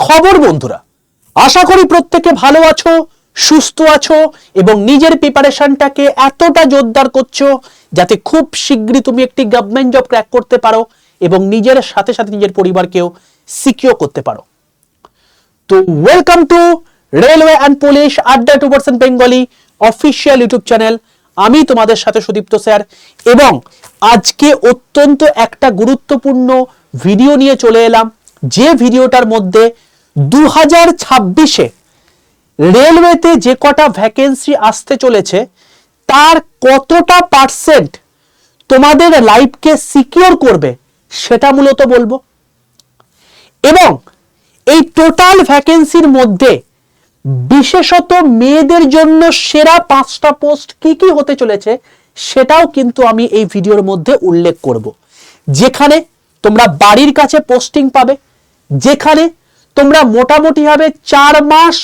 খবর বন্ধুরা, আশা করি প্রত্যেকে ভালো আছো, সুস্থ আছো এবং নিজের প্রিপারেশনটাকে এতটা জোরদার করছো যাতে খুব শীঘ্রই তুমি একটি গভর্নমেন্ট জব ক্র্যাক করতে পারো এবং নিজের সাথে সাথে নিজের পরিবারকেও সিকিউর করতে পারো। তো welcome to railway and police আড্ডা 2% বেঙ্গলি অফিসিয়াল ইউটিউব চ্যানেল। আমি তোমাদের সাথে সুদীপ্ত স্যার এবং আজকে অত্যন্ত একটা গুরুত্বপূর্ণ ভিডিও নিয়ে চলে এলাম, যে ভিডিওটার মধ্যে 2026-এ রেলওয়েতে যে কটা ভ্যাকেন্সি আসতে চলেছে তার কতটা পার্সেন্ট তোমাদের লাইফকে সিকিউর করবে সেটা মূলত বলবো। এবং এই টোটাল ভ্যাকেন্সির মধ্যে বিশেষত মেয়েদের জন্য সেরা 5টা পোস্ট কি কি হতে চলেছে সেটাও কিন্তু আমি এই ভিডিওর মধ্যে উল্লেখ করব। যেখানে তোমরা বাড়ির কাছে পোস্টিং পাবে, যেখানে তোমরা মোটামুটি ভাবে 4 মাস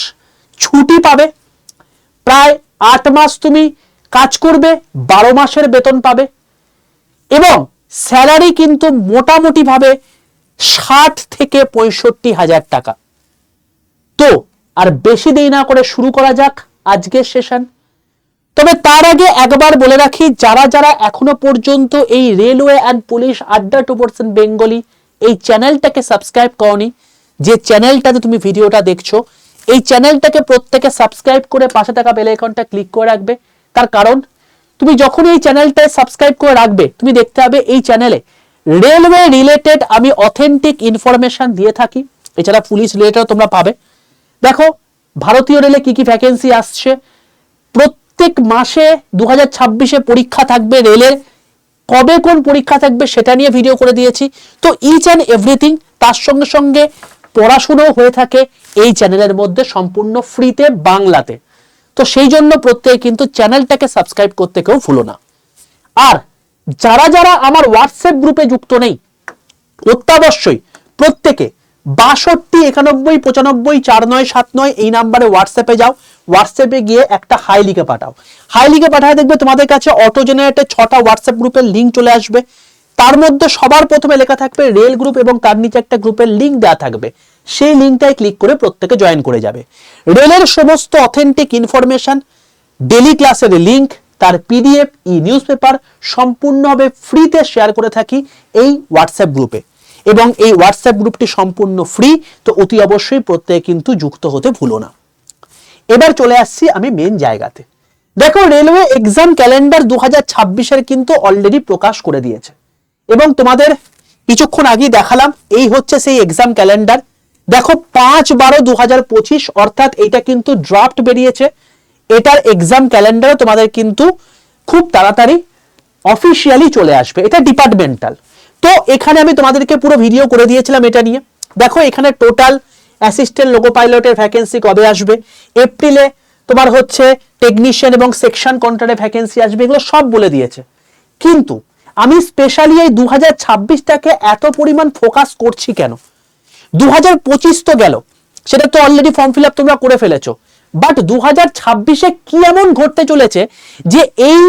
ছুটি পাবে, প্রায় 8 মাস তুমি কাজ করবে, 12 মাসের বেতন পাবে এবং স্যালারি কিন্তু মোটামুটি ভাবে 60 থেকে 65 হাজার টাকা। তো আর বেশি দেরি না করে শুরু করা যাক আজকের সেশন। তবে তার আগে একবার বলে রাখি, যারা যারা এখনো পর্যন্ত এই রেলওয়ে অ্যান্ড পুলিশ আড্ডা 2% বেঙ্গলি এই চ্যানেলটাকে সাবস্ক্রাইব করনি, যে চ্যানেলটাতে তুমি ভিডিওটা দেখছো এই চ্যানেলটাকে প্রত্যেকে সাবস্ক্রাইব করে পাশে থাকা বেল আইকনটা ক্লিক করে রাখবে। তার কারণ তুমি যখন এই চ্যানেলটায় সাবস্ক্রাইব করে রাখবে তুমি দেখতে পাবে এই চ্যানেলে রেলওয়ে রিলেটেড আমি অথেন্টিক ইনফরমেশন দিয়ে থাকি। এছাড়া পুলিশ রিলেটেড তোমরা পাবে। দেখো ভারতীয় রেলে কি কি ভ্যাকেন্সি আসছে, প্রত্যেক মাসে 2026-এ পরীক্ষা থাকবে, রেলের কবে কোন পরীক্ষা থাকবে সেটা নিয়ে ভিডিও করে দিয়েছি। তো ইচ অ্যান্ড এভরিথিং তার সঙ্গে সঙ্গে পড়াশুনো হয়ে থাকে এই চ্যানেলের মধ্যে সম্পূর্ণ ফ্রিতে বাংলাতে। তো সেই জন্য প্রত্যেকে কিন্তু চ্যানেলটাকে সাবস্ক্রাইব করতে কেউ ভুলো না। আর যারা যারা আমার হোয়াটসঅ্যাপ গ্রুপে যুক্ত নেই অত্যাবশ্যই প্রত্যেকে 62 91 95 4979 এই নাম্বারে হোয়াটসঅ্যাপে যাও। হোয়াটসঅ্যাপে গিয়ে একটা হাই লিখে পাঠাও। হাই লিখে পাঠায় দেখবে তোমাদের কাছে অটো জেনারেটেড 6টা হোয়াটসঅ্যাপ গ্রুপের লিঙ্ক চলে আসবে। তার মধ্যে সবার প্রথমে লেখা থাকবে রেল গ্রুপ এবং তার নিচে একটা গ্রুপের লিঙ্ক দেওয়া থাকবে। সেই লিঙ্কটায় ক্লিক করে প্রত্যেকে জয়েন করে যাবে। রেলের সমস্ত অথেন্টিক ইনফরমেশন, ডেইলি ক্লাসের লিঙ্ক, তার পিডিএফ, ই নিউজ পেপার সম্পূর্ণভাবে ফ্রিতে শেয়ার করে থাকি এই হোয়াটসঅ্যাপ গ্রুপে এবং এই হোয়াটসঅ্যাপ গ্রুপটি সম্পূর্ণ ফ্রি। তো অতি অবশ্যই প্রত্যেকে কিন্তু যুক্ত হতে ভুলো না। এবার চলে আসছি আমি মেন জায়গাতে। দেখো রেলওয়ে এক্সাম ক্যালেন্ডার 2026-এর কিন্তু অলরেডি প্রকাশ করে দিয়েছে এবং তোমাদের কিছুক্ষণ আগেই দেখালাম এই হচ্ছে সেই এক্সাম ক্যালেন্ডার। দেখো 5/12/2025 অর্থাৎ এটা কিন্তু ড্রাফট বেরিয়েছে। এটার এক্সাম ক্যালেন্ডার তোমাদের কিন্তু খুব তাড়াতাড়ি অফিসিয়ালি চলে আসবে, এটা ডিপার্টমেন্টাল। তো এখানে আমি তোমাদেরকে পুরো ভিডিও করে দিয়েছিলাম এটা নিয়ে। দেখো এখানে টোটাল অ্যাসিস্ট্যান্ট লোকো পাইলটের ভ্যাকেন্সি কবে আসবে, এপ্রিলে তোমার হচ্ছে টেকনিশিয়ান এবং সেকশন কন্ট্রাক্টে ভ্যাকেন্সি আসবে, এগুলো সব বলে দিয়েছে। কিন্তু আমি স্পেশালি এই 2026টাকে এত পরিমাণ ফোকাস করছি কেন? 2025 তো গেল, সেটা তো অলরেডি ফর্ম ফিল আপ তোমরা করে ফেলেছো, বাট 2026-এ কি এমন ঘটতে চলেছে যে এই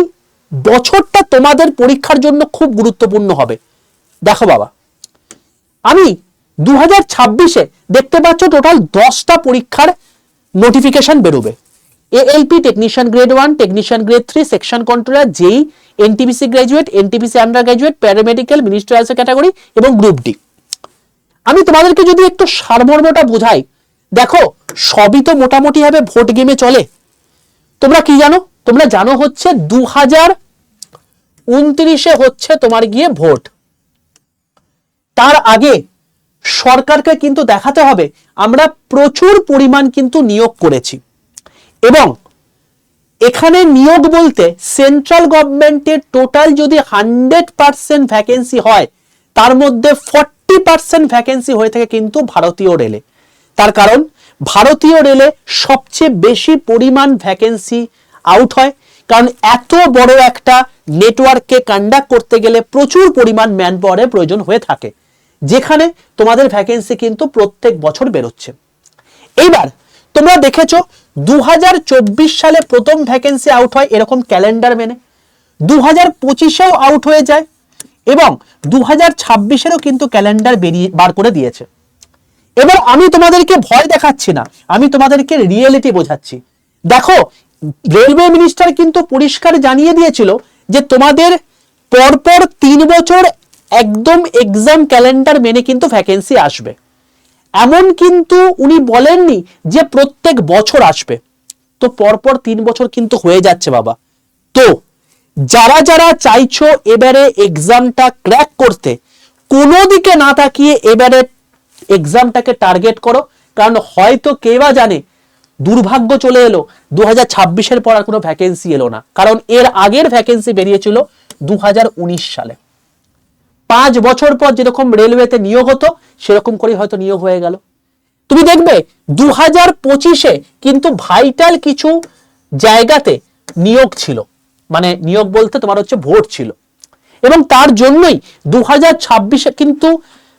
বছরটা তোমাদের পরীক্ষার জন্য খুব গুরুত্বপূর্ণ হবে। দেখো বাবা, আমি 2026-এ দেখতে পাচ্ছ টোটাল 10টা পরীক্ষার নোটিফিকেশন বেরোবে। ALP technician grade 1, technician grade 3, section controller, JE, NTPC graduate, NTPC under graduate, paramedical, ministerial category এবং গ্রুপ ডি। আমি তোমাদেরকে যদি একটু সারমর্মটা বোঝাই, দেখো সবই তো মোটামুটি ভাবে ভোট গেমে চলে। তোমরা কি জানো? তোমরা জানো হচ্ছে 2029-এ হচ্ছে তোমার গিয়ে ভোট। তার আগে সরকারকে কিন্তু দেখাতে হবে আমরা প্রচুর পরিমাণ কিন্তু নিয়োগ করেছি এবং এখানে নিয়োগ বলতে সেন্ট্রাল গভর্নমেন্টের টোটাল যদি 100% ভ্যাকেন্সি হয় তার মধ্যে 40% ভ্যাকেন্সি হয়ে থাকে কিন্তু ভারতীয় রেলে। তার কারণ ভারতীয় রেলে সবচেয়ে বেশি পরিমাণ ভ্যাকেন্সি আউট হয়, কারণ এত বড় একটা নেটওয়ার্ককে কন্ডাক্ট করতে গেলে প্রচুর পরিমাণ ম্যান পাওয়ারের প্রয়োজন হয়ে থাকে, যেখানে তোমাদের ভ্যাকেন্সি কিন্তু প্রত্যেক বছর বেরোচ্ছে। এইবার তোমরা দেখেছো 2024 সালে প্রথম ভ্যাকেন্সি আউট হয় এরকম ক্যালেন্ডার মেনে, 2025-এও আউট হয়ে যায় এবং 2026-এরও কিন্তু ক্যালেন্ডার বার করে দিয়েছে। এবার আমি তোমাদেরকে ভয় দেখাচ্ছি না, আমি তোমাদেরকে রিয়েলিটি বোঝাচ্ছি। দেখো, রেলওয়ে মিনিস্টার কিন্তু পরিষ্কার জানিয়ে দিয়েছিল যে তোমাদের পরপর 3 বছর একদম এক্সাম ক্যালেন্ডার মেনে কিন্তু ভ্যাকেন্সি আসবে। এমন কিন্তু উনি বলেননি যে প্রত্যেক বছর আসবে। তো পরপর 3 বছর কিন্তু হয়ে যাচ্ছে বাবা। তো যারা যারা চাইছো এবারে এক্সামটা ক্র্যাক করতে, কোনো দিকে না তাকিয়ে এবারে এক্সামটাকে টার্গেট করো, কারণ হয়তো কে বা জানে দুর্ভাগ্য চলে এলো 2026-এর পর আর কোনো ভ্যাকেন্সি এলো না, কারণ এর আগের ভ্যাকেন্সি বেরিয়েছিল 2019 সালে। 5 বছর পর যেরকম রেলওয়েতে নিয়োগ হতো সেরকম করে হয়তো নিয়োগ হয়ে গেল। তুমি দেখবে 2025-এ কিন্তু ভাইটাল কিছু জায়গাতে নিয়োগ ছিল, মানে নিয়োগ বলতে তোমার হচ্ছে ভোট ছিল, এবং তার জন্যই 2026-এ কিন্তু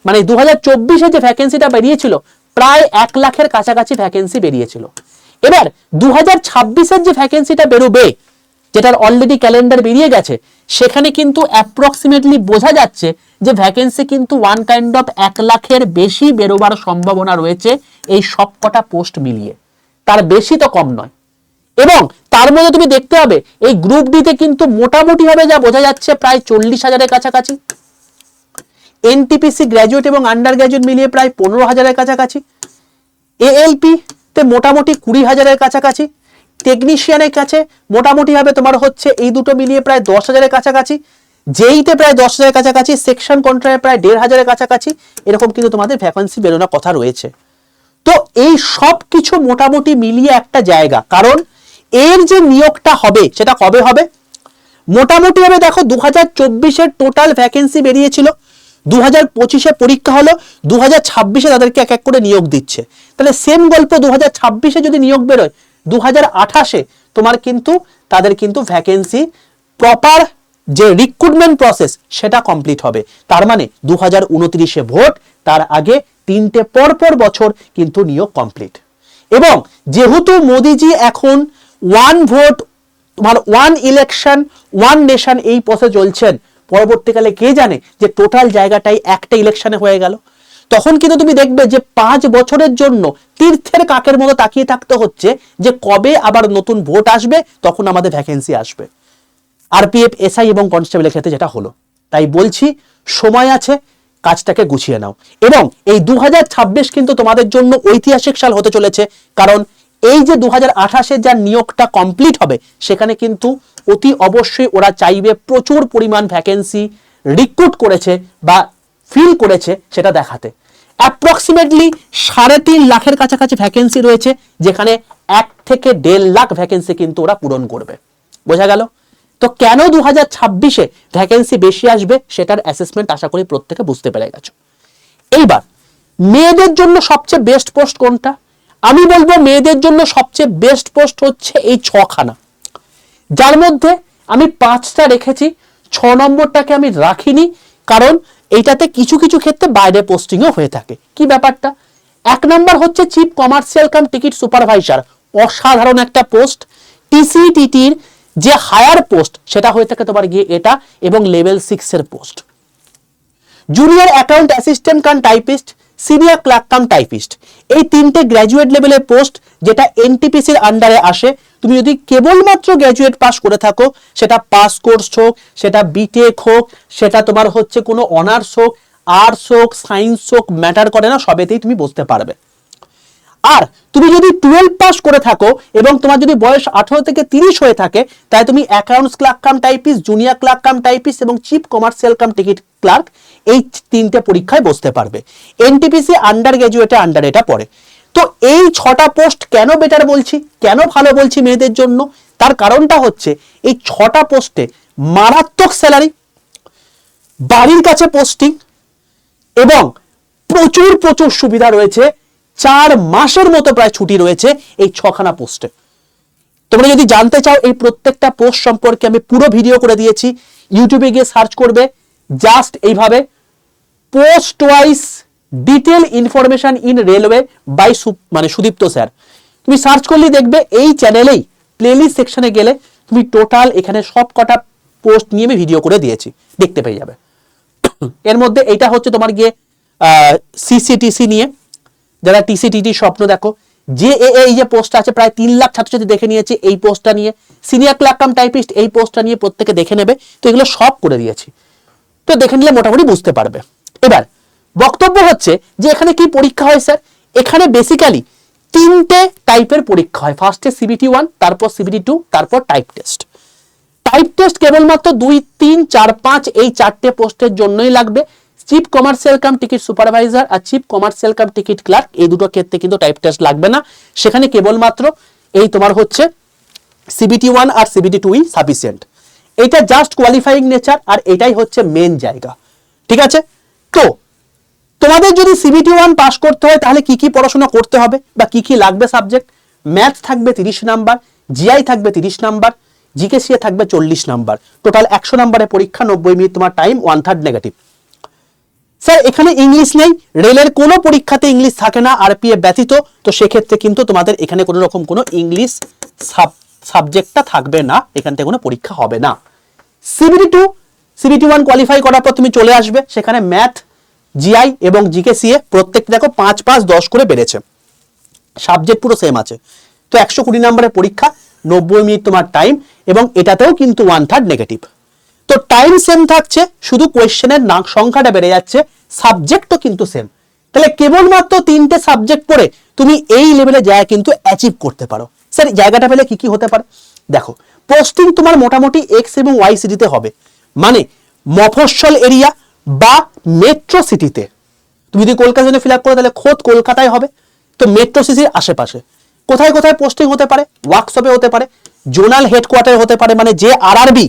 মানে 2024-এ যে ভ্যাকেন্সিটা বেরিয়েছিল প্রায় 1 লাখের কাছাকাছি ভ্যাকেন্সি বেরিয়েছিল। এবার 2026-এর যে ভ্যাকেন্সিটা বেরোবে, যেটার অলরেডি ক্যালেন্ডার বেরিয়ে গেছে, সেখানে কিন্তু অ্যাপ্রক্সিমেটলি বোঝা যাচ্ছে যে ভ্যাকেন্সি কিন্তু 1 লাখের বেশি বেরোবার সম্ভাবনা রয়েছে এই সবকটা পোস্ট মিলিয়ে, তার বেশি তো কম নয়। এবং তার মধ্যে তুমি দেখতে হবে এই গ্রুপ ডিতে কিন্তু মোটামুটি ভাবে যা বোঝা যাচ্ছে প্রায় 40,000-এর কাছাকাছি, এনটিপিসি গ্র্যাজুয়েট এবং আন্ডার গ্র্যাজুয়েট মিলিয়ে প্রায় 15,000-এর কাছাকাছি, এএলপি তে মোটামুটি 20,000-এর কাছাকাছি, টেকনিশিয়ানের কাছে মোটামুটি ভাবে তোমার হচ্ছে এই দুটো মিলিয়ে প্রায় 10,000-এর কাছাকাছি, জেইতে প্রায় 10,000-এর কাছাকাছি, সেকশন কন্ট্রাক্টে প্রায় 1,500-এর কাছাকাছি, এরকম কিন্তু তোমাদের ভ্যাকেন্সি বেরোনোর কথা রয়েছে। তো এই সব কিছু মোটামুটি মিলিয়ে একটা জায়গা, কারণ এর যে নিয়োগটা হবে সেটা কবে হবে মোটামুটি ভাবে দেখো 2024-এর টোটাল ভ্যাকেন্সি বেরিয়েছিল, 2025-এ পরীক্ষা হলো, 2026-এ তাদেরকে এক এক করে নিয়োগ দিচ্ছে। তাহলে সেম গল্প 2026-এ যদি নিয়োগ বেরোয়, 2028-এ তোমার কিন্তু তাদের কিন্তু ভ্যাকেন্সি প্রপার যে রিক্রুটমেন্ট প্রসেস সেটা কমপ্লিট হবে। তার মানে 2029-এ ভোট, তার আগে 3টে পরপর বছর কিন্তু নিয়োগ কমপ্লিট। এবং যেহেতু মোদিজি এখন 1 ভোট তোমার 1 ইলেকশন 1 নেশন এই পথে চলছেন, পরবর্তীকালে কে জানে যে টোটাল জায়গাটাই একটা ইলেকশনে হয়ে গেল, তখন কিন্তু তুমি দেখবে যে 5 বছরের জন্য তীর্থের কাকের মতো তাকিয়ে থাকতে হচ্ছে যে কবে আবার নতুন ভোট আসবে, তখন আমাদের ভ্যাকেন্সি আসবে। আরপিএফ, এসআই এবং কনস্টেবলের ক্ষেত্রে যেটা হলো। তাই বলছি সময় আছে, কাজটাকে গুছিয়ে নাও। এবং এই 2026 কিন্তু তোমাদের জন্য ঐতিহাসিক সাল হতে চলেছে, কারণ এই যে 2028-এর যা নিয়োগটা কমপ্লিট হবে সেখানে কিন্তু অতি অবশ্যই ওরা চাইবে প্রচুর পরিমাণ ভ্যাকেন্সি রিক্রুট করেছে বা ফিল করেছে সেটা দেখাতে। অ্যাপ্রক্সিমেটলি 3.5 লাখের কাছাকাছি ভ্যাকেন্সি রয়েছে, যেখানে 1 থেকে 1.5 লাখ ভ্যাকেন্সি কিন্তু ওরা পূরণ করবে। বোঝা গেল? তো কেন 2026-এ ভ্যাকেন্সি বেশি আসবে সেটার অ্যাসেসমেন্ট আশা করি প্রত্যেকে বুঝতে পেরে গেছো। এইবার মেয়েদের জন্য সবচেয়ে বেস্ট পোস্ট কোনটা? আমি বলবো মেয়েদের জন্য সবচেয়ে বেস্ট পোস্ট হচ্ছে এই 6খানা, যার মধ্যে আমি 5টা রেখেছি, 6 নম্বরটাকে আমি রাখিনি, কারণ এইটাতে কিছু কিছু ক্ষেত্রে বাইরে পোস্টিংও হয়ে থাকে। কি ব্যাপারটা? 1 নম্বর হচ্ছে chief commercial cum ticket supervisor, অসাধারণ একটা পোস্ট। টিসিটিটির যে হায়ার পোস্ট সেটা হয়ে থাকে তোমার গিয়ে এটা, এবং লেভেল 6-এর post. Junior account assistant cum typist, senior clerk cum typist, এই 3টে গ্র্যাজুয়েট লেভেলের পোস্ট, যেটা এনটিপিসির আন্ডারে আসে। তুমি যদি কেবলমাত্র গ্র্যাজুয়েট পাস করে থাকো, সেটা পাস কোর্স হোক, সেটা বিটেক হোক, সেটা তোমার হচ্ছে কোনো অনার্স হোক, আর্টস হোক, সায়েন্স হোক, ম্যাটার করে না, সবেতেই তুমি বসতে পারবে। আর তুমি যদি 12 পাস করে থাকো এবং তোমার যদি বয়স 18 থেকে 30 হয়ে থাকে, তাই তুমি accounts clerk cum typist, junior clerk cum typist এবং chief commercial cum ticket clerk, এই 3টে পরীক্ষায় বসতে পারবে। এনটিপিসি আন্ডার গ্র্যাজুয়েটে আন্ডার এটা পড়ে। তো এই 6টা পোস্ট কেন বেটার বলছি, কেন ভালো বলছি মেয়েদের জন্য, তার কারণটা হচ্ছে এই 6টা পোস্টে মারাত্মক স্যালারি, বাড়ির কাছে পোস্টিং এবং প্রচুর প্রচুর সুবিধা রয়েছে। 4 মাসের মতো প্রায় ছুটি রয়েছে এই 6খানা পোস্টে। তোমরা যদি জানতে চাও এই প্রত্যেকটা পোস্ট সম্পর্কে আমি পুরো ভিডিও করে দিয়েছি, ইউটিউবে গিয়ে সার্চ করবে জাস্ট এইভাবে post wise detail information in railway by মানে সুদীপ্ত স্যার, তুমি সার্চ করলেই দেখবে। এই চ্যানেলেই প্লেলিস্ট সেকশনে গেলে তুমি টোটাল এখানে সব কটা পোস্ট নিয়ে আমি ভিডিও করে দিয়েছি, দেখতে পেয়ে যাবে। এর মধ্যে এইটা হচ্ছে তোমার গিয়ে সিসিটিসি নিয়ে, যারা টিসিটিটি স্বপ্ন দেখো, যে এই যে পোস্ট আছে প্রায় 3 লাখ ছাত্রছাত্রী দেখে নিয়েছে এই পোস্টটা নিয়ে, সিনিয়র ক্লার্ক কাম টাইপিস্ট এই পোস্টটা নিয়ে প্রত্যেকে দেখে নেবে। তো এগুলো সব করে দিয়েছি, তো দেখে নিলে মোটামুটি বুঝতে পারবে। এবার বক্তব্য হচ্ছে যে এখানে কি পরীক্ষা হয় স্যার, এখানে বেসিক্যালি 3টে টাইপের পরীক্ষা হয়। ফার্স্টে CBT 1, তারপর CBT 2, তারপর টাইপ টেস্ট। টাইপ টেস্ট কেবলমাত্র 2, 3, 4, 5 এই 4টে পোস্টের জন্যই লাগবে। Chief commercial cum ticket supervisor আর chief commercial cum ticket clerk এই দুটো ক্ষেত্রে কিন্তু টাইপ টেস্ট লাগবে না। সেখানে কেবলমাত্র এই তোমার হচ্ছে CBT 1 আর CBT 2ই সাফিসিয়েন্ট। এটা জাস্ট কোয়ালিফাইং নেচার, আর এটাই হচ্ছে মেন জায়গা, ঠিক আছে। তো তোমাদের যদি CBT 1 পাস করতে হয় তাহলে কি কি পড়াশোনা করতে হবে বা কি কি লাগবে সাবজেক্ট? ম্যাথ থাকবে 30 নাম্বার, জিআই থাকবে 30 নাম্বার, জিকেসিএ থাকবে 40 নাম্বার, টোটাল 100 নাম্বারের পরীক্ষা, 90 মিনিট তোমার টাইম, 1/3 নেগেটিভ। স্যার এখানে ইংলিশ নেই, রেলের কোনো পরীক্ষাতে ইংলিশ থাকে না আরপিএফ ব্যতীত, তো সেক্ষেত্রে কিন্তু তোমাদের এখানে কোনো রকম কোনো ইংলিশ সাবজেক্টটা থাকবে না, এখান থেকে কোনো পরীক্ষা হবে না। CBT 2, CBT 1 কোয়ালিফাই করার পর তুমি চলে আসবে, সেখানে ম্যাথ, জিআই এবং জিকেসিএ প্রত্যেকটা দেখো 5, 5, 10 করে বেড়েছে, সাবজেক্ট পুরো সেম আছে। তো 120 নম্বরের পরীক্ষা, 90 মিনিট তোমার টাইম, এবং এটাতেও কিন্তু 1/3 নেগেটিভ। তো টাইম সেম থাকছে, শুধু কোয়েশ্চেনের সংখ্যাটা বেড়ে যাচ্ছে, সাবজেক্টও কিন্তু সেম। তাহলে কেবলমাত্র 3টে সাবজেক্ট পড়ে তুমি এই লেভেলে জায়গা কিন্তু অ্যাচিভ করতে পারো। স্যার জায়গাটা পেলে কি কি হতে পারে দেখো, পোস্টিং তোমার মোটামুটি এক্স এবং ওয়াই সিটিতে হবে, মানে মফস্বল এরিয়া বা মেট্রো সিটিতে। তুমি যদি কলকাতার জন্য ফিল আপ করো তাহলে খোদ কলকাতায় হবে, তো মেট্রো সিটির আশেপাশে। কোথায় কোথায় পোস্টিং হতে পারে? ওয়ার্কশপে হতে পারে, জোনাল হেডকোয়ার্টারে হতে পারে, মানে যে আরআরবি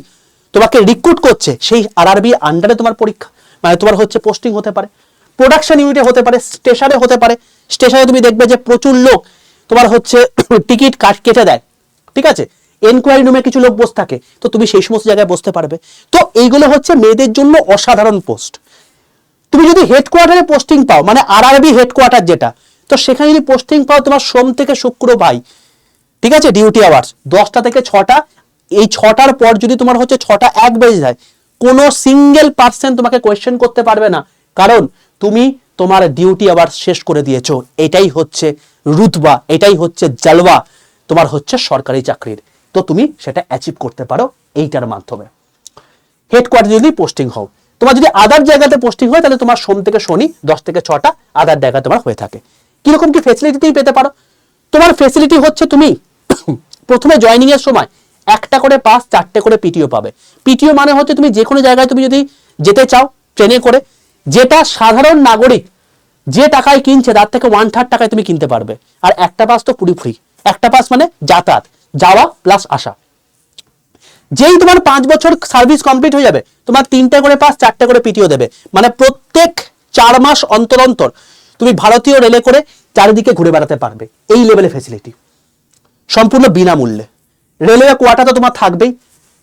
তোমাকে রিক্রুট করছে সেই আরআরবি আন্ডারে তোমার পরীক্ষা, মানে তোমার হচ্ছে পোস্টিং হতে পারে। প্রোডাকশন ইউনিটে হতে পারে, স্টেশনে হতে পারে। স্টেশনে তুমি দেখবে যে প্রচুর লোক তোমার হচ্ছে টিকিট কেটে দেয়, ঠিক আছে, এনকোয়ারি রুমে কিছু লোক বসে থাকে, তো তুমি সেই সমস্ত জায়গায় বসতে পারবে। তো এইগুলো হচ্ছে মেয়েদের জন্য অসাধারণ পোস্ট। তুমি যদি হেডকোয়ার্টারে পোস্টিং পাও, মানে আরআরবি হেডকোয়ার্টার যেটা, তো সেখানে যদি পোস্টিং পাও তোমার সোম থেকে শুক্র ভাই, ঠিক আছে, ডিউটি আওয়ার্স 10টা থেকে 6টা, এই 6টার পর যদি তোমার হচ্ছে 6টা 1 বেজে যায়, কোনো সিঙ্গেল পার্সন তোমাকে কোয়েশ্চেন করতে পারবে না, কারণ তুমি তোমার ডিউটি আওয়ার্স শেষ করে দিয়েছো। এটাই হচ্ছে রুতবা, এটাই হচ্ছে জালওয়া তোমার হচ্ছে সরকারি চাকরির। তো তুমি সেটা অ্যাচিভ করতে পারো এইটার মাধ্যমে। হেডকোয়ার্টার যদি পোস্টিং হও, তোমার যদি আদার জায়গাতে পোস্টিং হয় তাহলে তোমার সোম থেকে শনি 10 থেকে 6টা আদার জায়গায় তোমার হয়ে থাকে। কিরকম কি ফেসিলিটি তুমি পেতে পারো? তোমার ফেসিলিটি হচ্ছে তুমি প্রথমে জয়নিং এর সময় 1টা করে পাস, 4টে করে পিটিও পাবে। পিটিও মানে হচ্ছে তুমি যে কোনো জায়গায় তুমি যদি যেতে চাও ট্রেনে করে, যেটা সাধারণ নাগরিক যে টাকায় কিনছে তার থেকে 1/3 টাকায় তুমি কিনতে পারবে। আর একটা পাস তো পুরি ফ্রি, একটা পাস মানে যাতায়াত, যাওয়া প্লাস আসা। যেই তোমার 5 বছর সার্ভিস কমপ্লিট হয়ে যাবে, তোমার 3টে করে পাস, 4টে করে পিটিও দেবে, মানে প্রত্যেক 4 মাস অন্তর অন্তর তুমি ভারতীয় রেলে করে চারিদিকে ঘুরে বেড়াতে পারবে। এই লেভেলে ফেসিলিটি সম্পূর্ণ বিনামূল্যে। রেলওয়ে কোয়ার্টার তো তোমার থাকবেই,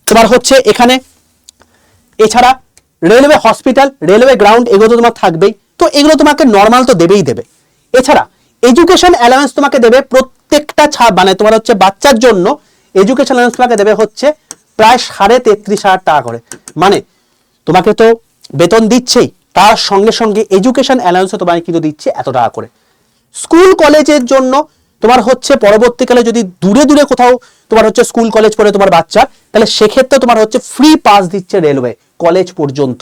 তোমার হচ্ছে এখানে, এছাড়া রেলওয়ে হসপিটাল, রেলওয়ে গ্রাউন্ড এগুলো তো তোমার থাকবেই। তো এগুলো তোমাকে নর্মাল তো দেবেই দেবে। এছাড়া এডুকেশন অ্যালাউন্স তোমাকে দেবে প্রত্যেকটা মানে তোমার হচ্ছে বাচ্চার জন্য এডুকেশন অ্যালাউন্স তোমাকে দেবে হচ্ছে প্রায় 33,500 টাকা করে। মানে তোমাকে তো বেতন দিচ্ছেই, তার সঙ্গে সঙ্গে এডুকেশন অ্যালাউন্সও তোমাকে কিন্তু দিচ্ছে এত টাকা করে। স্কুল কলেজের জন্য তোমার হচ্ছে পরবর্তীকালে যদি দূরে দূরে কোথাও তোমার হচ্ছে স্কুল কলেজ পড়ে তোমার বাচ্চা, তাহলে সেক্ষেত্রে তোমার হচ্ছে ফ্রি পাস দিচ্ছে রেলওয়ে কলেজ পর্যন্ত।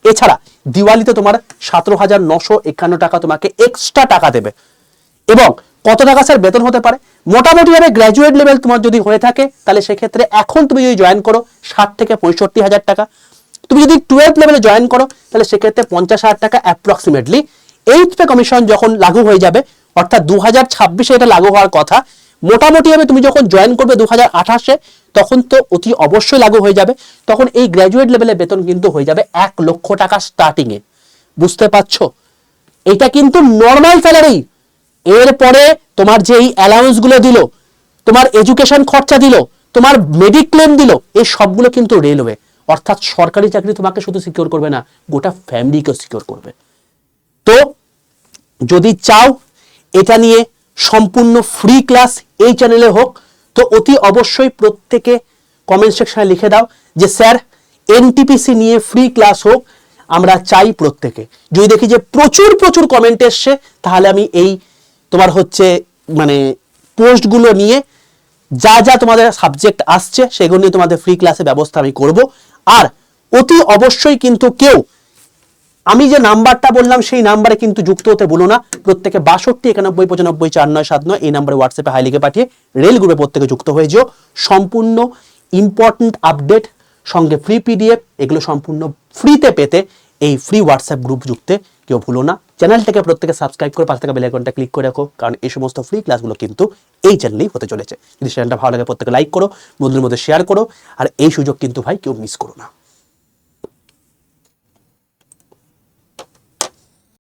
এছাড়া দিওয়ালিতে তোমার 17,951 টাকা তোমাকে এক্সট্রা টাকা দেবে। এবং কত টাকা স্যার বেতন হতে পারে? মোটামুটি ভাবে গ্র্যাজুয়েট লেভেল তোমার যদি হয়ে থাকে তাহলে সেক্ষেত্রে এখন তুমি যদি জয়েন করো 60 থেকে 65,000 টাকা। তুমি যদি 12th লেভেলে জয়েন করো তাহলে সেক্ষেত্রে 50,000 টাকা অ্যাপ্রক্সিমেটলি। 8th পে কমিশন যখন লাগু হয়ে যাবে, অর্থাৎ 2026-এ এটা লাগু হওয়ার কথা, মোটামুটি ভাবে তুমি যখন জয়েন করবে 2028-এ, তখন তো অতি অবশ্যই লাগু হয়ে যাবে। তখন এই গ্র্যাজুয়েট লেভেলের বেতন কিন্তু হয়ে যাবে 1 লক্ষ টাকা স্টার্টিং এ। বুঝতে পারছো? এটা কিন্তু নর্মাল স্যালারি। এরপরে তোমার যে এই অ্যালাউন্স গুলো দিল, তোমার এডুকেশন খরচা দিল, তোমার মেডিক্লেম দিল, এই সবগুলো কিন্তু রেলওয়ে, অর্থাৎ সরকারি চাকরি তোমাকে শুধু সিকিউর করবে না, গোটা ফ্যামিলিকেও সিকিউর করবে। তো যদি চাও এটা নিয়ে সম্পূর্ণ ফ্রি ক্লাস এই চ্যানেলে হোক, তো অতি অবশ্যই প্রত্যেকে কমেন্ট সেকশনে লিখে দাও যে স্যার এনটিপিসি নিয়ে ফ্রি ক্লাস হোক, আমরা চাই প্রত্যেকে। যদি দেখি যে প্রচুর প্রচুর কমেন্ট এসছে, তাহলে আমি এই তোমার হচ্ছে মানে পোস্টগুলো নিয়ে যা যা তোমাদের সাবজেক্ট আসছে সেগুলো নিয়ে তোমাদের ফ্রি ক্লাসের ব্যবস্থা আমি করব। আর অতি অবশ্যই কিন্তু কেউ আমি যে নাম্বারটা বললাম সেই নাম্বারে কিন্তু যুক্ত হতে ভুলো না। প্রত্যেকে 62 91 95 49 79 এই নাম্বারে হোয়াটসঅ্যাপে হাই লিখে পাঠিয়ে রেল গ্রুপে প্রত্যেকে যুক্ত হয়ে যেও। সম্পূর্ণ ইম্পর্টেন্ট আপডেট সঙ্গে ফ্রি পিডিএফ এগুলো সম্পূর্ণ ফ্রিতে পেতে এই ফ্রি হোয়াটসঅ্যাপ গ্রুপ যুক্তে কেউ ভুলো না। চ্যানেলটাকে প্রত্যেকে সাবস্ক্রাইব করে পাশে থাকা বেল আইকনটা ক্লিক করে রাখো, কারণ এই সমস্ত ফ্রি ক্লাসগুলো কিন্তু এই চ্যানেলেই হতে চলেছে। যদি চ্যানেলটা ভালো লাগে প্রত্যেকে লাইক করো, বন্ধুদের মধ্যে শেয়ার করো, আর এই সুযোগ কিন্তু ভাই কেউ মিস করো না।